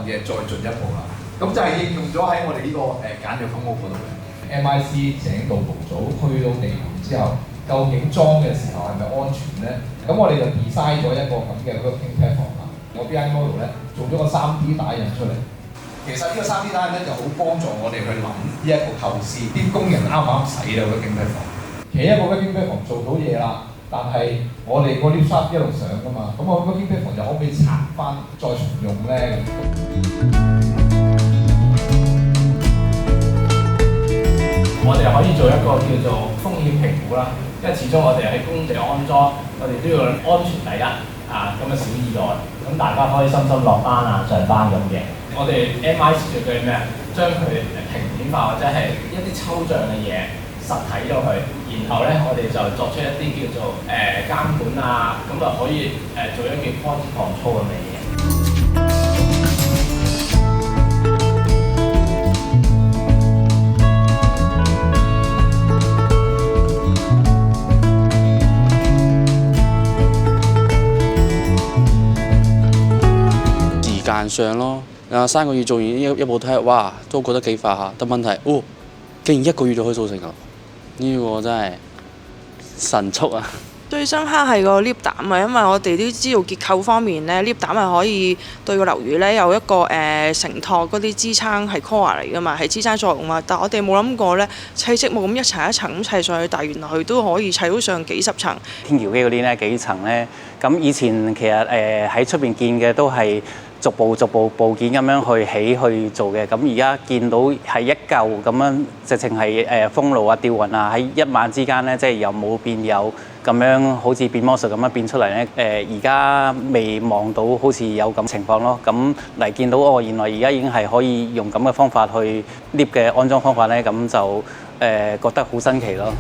嘢再進一步啦。咁就係應用咗喺我哋呢個簡約公屋嗰度嘅。MIC 井道模組去到地盤之後，究竟裝嘅時候係咪安全咧？咁我哋就 design 咗一個咁嘅 working platform 啦。我 BI model 咧做咗個 3D 打印出嚟。其實呢個 3D 打印咧就好幫助我哋去諗呢一個構思，啲工人啱唔啱使啊 working platform。其一個 working platform 做到嘢啦，但係我哋個 lift shaft 一路上噶嘛，咁我 working platform 就可唔可以拆翻再重用咧？我哋可以做一個叫做風險評估啦，因為始終我哋喺工地安裝，我哋都要安全第一咁嘅小意外，咁大家可以心落班上班咁嘅。我哋 MIC 做嘅咩？將佢平面化或者係一啲抽象嘅嘢實體咗佢，然後咧我哋就作出一啲叫做監管咁就可以做一件 quality control 咁嘅嘢。時間上咯，3個月做完一部梯，哇，都覺得幾快下。但問題，竟然1個月就可以做成啦！呢個真係神速啊！最深刻係個 lift 膽啊，因為我哋都知道結構方面咧，lift 膽係可以對個樓宇咧有一個承托嗰啲支撐係 core 嚟㗎嘛，係支撐作用嘛。但我哋冇諗過咧砌積木咁一層一層咁砌上去，但係原來佢都可以砌到上幾十層。天橋機嗰啲咧幾層咧，咁以前其實喺出邊見嘅都係逐步部件咁樣去起去做嘅，咁而家見到係一嚿咁樣，直情係封路吊運喺一晚之間咧，即係由冇變有咁樣，好似變魔術咁樣變出嚟咧。而家未望到好似有咁情況咯，咁嚟見到原來而家已經係可以用咁嘅方法去 lift 嘅安裝方法咧，咁就覺得好新奇咯。